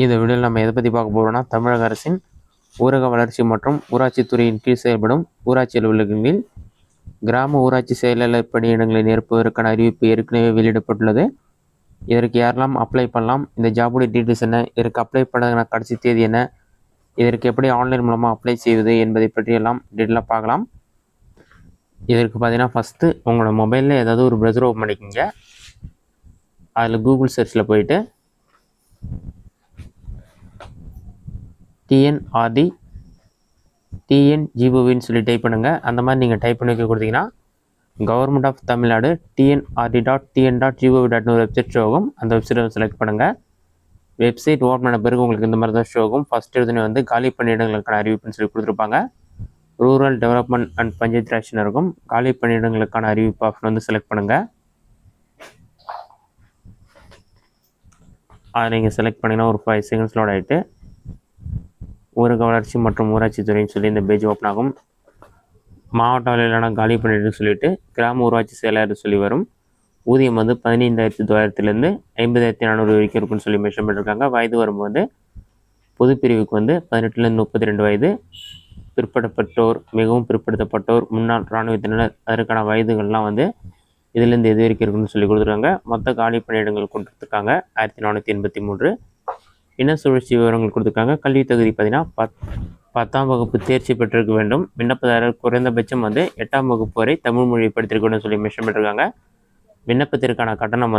இந்த வீடியோவில் நம்ம எதை பற்றி பார்க்க போகிறோம்னா, தமிழக அரசின் ஊரக வளர்ச்சி மற்றும் ஊராட்சித் துறையின் கீழ் செயல்படும் ஊராட்சி அலுவலகங்களில் கிராம ஊராட்சி செயலாளர் பணியிடங்களை நிரப்புவதற்கான அறிவிப்பு ஏற்கனவே வெளியிடப்பட்டுள்ளது. இதற்கு யாரெல்லாம் அப்ளை பண்ணலாம், இந்த ஜாபுடைய டீட்டெயில்ஸ் என்ன, இதற்கு அப்ளை பண்ண கடைசி தேதி என்ன, இதற்கு எப்படி ஆன்லைன் மூலமாக அப்ளை செய்வது என்பதை பற்றியெல்லாம் டீட்டெயிலாக பார்க்கலாம். இதற்கு பார்த்தீங்கன்னா, ஃபஸ்ட்டு உங்களோட மொபைலில் ஏதாவது ஒரு ப்ரௌசர் ஓப்பன் பண்ணிக்கோங்க. அதில் கூகுள் சர்ச்சில் போயிட்டு TNRD TNGOவின்னு சொல்லி டைப் பண்ணுங்கள். அந்த மாதிரி நீங்கள் டைப் பண்ணி வைக்க கொடுத்தீங்கன்னா கவர்மெண்ட் ஆஃப் தமிழ்நாடு TNRD.TN.gov.in ஒரு வெப்சைட் ஷோ ஆகும். அந்த வெப்சைட்டை செலக்ட் பண்ணுங்கள். வெப்சைட் ஓப்பன் பண்ண பிறகு உங்களுக்கு இந்த மாதிரி தான் ஷோ ஆகும். ஃபஸ்ட் எடுத்துன்னு காலி பணியிடங்களுக்கான அறிவிப்புன்னு சொல்லி கொடுத்துருப்பாங்க. ரூரல் டெவலப்மெண்ட் அண்ட் பஞ்சாயத்து ராஜ்னு இருக்கும். காலி பணியிடங்களுக்கான அறிவிப்பு ஆப்ஷன் செலக்ட் பண்ணுங்கள். அதை நீங்கள் செலக்ட் பண்ணிங்கன்னா ஒரு 5 செகண்ட்ஸ் லோட் ஆகிட்டு ஊரக வளர்ச்சி மற்றும் ஊராட்சி துறைன்னு சொல்லி இந்த பேஜ் ஓப்பன் ஆகும். மாவட்ட அளவிலான காலி பணியிடம்னு சொல்லிட்டு கிராம ஊராட்சி செயலாளர் சொல்லி வரும். ஊதியம் 15,900 50,400 வரைக்கும் இருக்குன்னு சொல்லி மென்ஷன் பண்ணியிருக்காங்க. வயது வரும்போது பொது பிரிவுக்கு 18 32 வயது, பிற்படுத்தப்பட்டோர், மிகவும் பிற்படுத்தப்பட்டோர், முன்னாள் இராணுவத்தினர், அதற்கான வயதுகள்லாம் இதுலேருந்து எது வரைக்கும் இருக்குன்னு சொல்லி கொடுத்துருக்காங்க. மொத்த காலி பணியிடங்கள் கொடுத்துருக்காங்க 1483. இன சுழற்சி விவரங்கள் கொடுத்துருக்காங்க. கல்வி தகுதி பார்த்தீங்கன்னா 10ஆம் வகுப்பு தேர்ச்சி பெற்றிருக்க வேண்டும். விண்ணப்பதாரர் குறைந்தபட்சம் 8ஆம் வகுப்பு வரை தமிழ் மொழி படித்திருக்கணும்னு சொல்லி மென்ஷன் பண்ணியிருக்காங்க. விண்ணப்பத்திற்கான கட்டணம்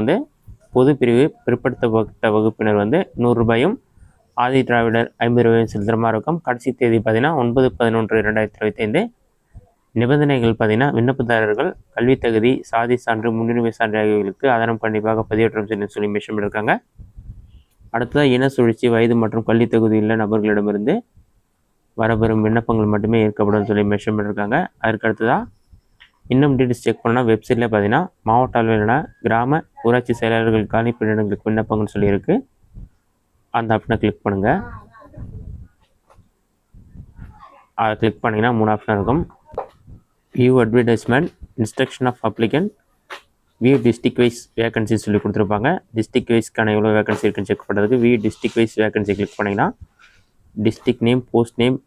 பொது பிரிவு பிற்படுத்தப்பட்ட வகுப்பினர் 100 ரூபாயும், ஆதி திராவிடர் 50 ரூபாயும் செலுத்துகிற மாதிரி இருக்கும். கடைசி தேதி பார்த்தீங்கன்னா 9/11/2025. நிபந்தனைகள் பார்த்தீங்கன்னா, விண்ணப்பதாரர்கள் கல்வி தகுதி, சாதி சான்று, முன்னுரிமை சான்று ஆகியவர்களுக்கு ஆதாரம் கண்டிப்பாக பதிவேற்றம் செய்யணும்னு சொல்லி மென்ஷன் பண்ணியிருக்காங்க. அடுத்ததாக இன சுழற்சி, வயது மற்றும் கல்வி தகுதி உள்ள நபர்களிடமிருந்து வரப்பெறும் விண்ணப்பங்கள் மட்டுமே ஏற்கப்படும் சொல்லி மென்ஷன் பண்ணியிருக்காங்க. அதற்கு அடுத்ததாக இன்னும் டீட்டெயில்ஸ் செக் பண்ணால் வெப்சைட்டில் பார்த்தீங்கன்னா மாவட்ட அளவிலான கிராம ஊராட்சி செயலாளர்கள் காலி பணியிடங்களுக்கு விண்ணப்பங்கள்னு சொல்லியிருக்கு. அந்த ஆப்ஷனை கிளிக் பண்ணுங்கள். அதை கிளிக் பண்ணிங்கன்னா 3 ஆப்ஷன் இருக்கும். View advertisement, instruction of applicant, view district wise vacancy சொல்லி கொடுத்துருப்பாங்க. டிஸ்ட்ரிக்ட் வைஸ்க்கான எவ்வளோ வேகன்சி இருக்குன்னு செக் பண்ணுறதுக்கு view district wise vacancy click பண்ணிங்கன்னா district name, post name,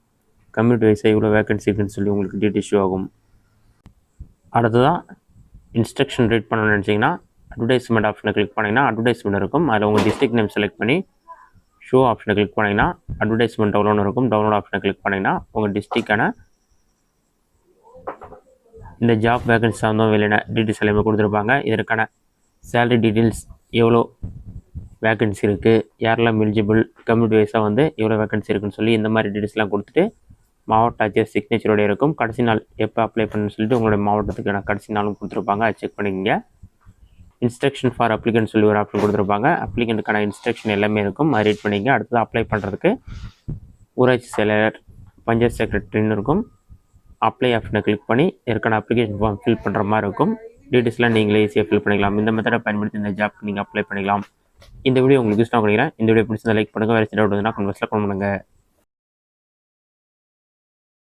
community வைஸாக எவ்வளோ வேகன்சி இருக்குன்னு சொல்லி உங்களுக்கு டீட்டெயில் ஷோ ஆகும். அடுத்ததாக இன்ஸ்ட்ரக்ஷன் ரீட் பண்ணணும்னு நினச்சிங்கன்னா அட்வர்டைஸ்மெண்ட் ஆப்ஷனை கிளிக் பண்ணிங்கன்னா அட்வர்டைஸ்மெண்ட் இருக்கும். அதில் உங்கள் டிஸ்ட்ரிக்ட் நேம் செலக்ட் பண்ணி ஷோ ஆப்ஷனை கிளிக் பண்ணிங்கன்னா அட்வர்டைஸ்மெண்ட் டவுன்லோட் இருக்கும். டவுன்லோட் ஆப்ஷனை கிளிக் பண்ணிங்கன்னா உங்கள் டிஸ்ட்ரிக்டான இந்த ஜாப் வேகன்சி சார்ந்தும் வெளியான டீட்டெயில்ஸ் எல்லாமே கொடுத்துருப்பாங்க. இதற்கான சேலரி டீட்டெயில்ஸ், எவ்வளோ வேகன்சி இருக்குது, யாரெல்லாம் எலிஜிபிள், கம்யூனிட்டி வைஸாக எவ்வளோ வேகன்சி இருக்குன்னு சொல்லி இந்த மாதிரி டீட்டெயில்ஸ்லாம் கொடுத்துட்டு மாவட்ட ஆட்சியர் சிக்னேச்சரோடு இருக்கும். கடைசி நாள் எப்போ அப்ளை பண்ணணும்னு சொல்லிட்டு உங்களுடைய மாவட்டத்துக்கான கடைசி நாளும் கொடுத்துருப்பாங்க. அதை செக் பண்ணிக்கங்க. இன்ஸ்ட்ரக்ஷன் ஃபார் அப்ளிகன்ட் சொல்லி ஒரு ஆப்ஷன் கொடுத்துருப்பாங்க. அப்ளிகண்ட்டுக்கான இன்ஸ்ட்ரக்ஷன் எல்லாமே இருக்கும். அதை ரீட் பண்ணிங்க. அடுத்தது அப்ளை பண்ணுறதுக்கு ஊராட்சி செயலாளர், பஞ்சாயத்து செக்ரட்டரின்னு இருக்கும். அப்ளை ஆப்ஷனை கிளிக் பண்ணி இதற்கான அப்ளிகேஷன் ஃபார்ம் ஃபில் பண்ணுற மாதிரி இருக்கும். டீட்டெயில்ஸ்லாம் நீங்களே ஈஸியாக ஃபில் பண்ணிக்கலாம். இந்த மெத்தடை பயன்படுத்தி இந்த ஜாப்க்கு நீங்கள் அப்ளை பண்ணிக்கலாம். இந்த வீடியோ உங்களுக்கு யூஸ்ஃபுல்லாக பண்ணிக்கிறேன். இந்த வீடியோ பிடிச்சிருந்தா லைக் பண்ணுங்கள். வேறு டவுட் இருந்தால் கமெண்ட்ஸில் கமெண்ட் பண்ணுங்கள்.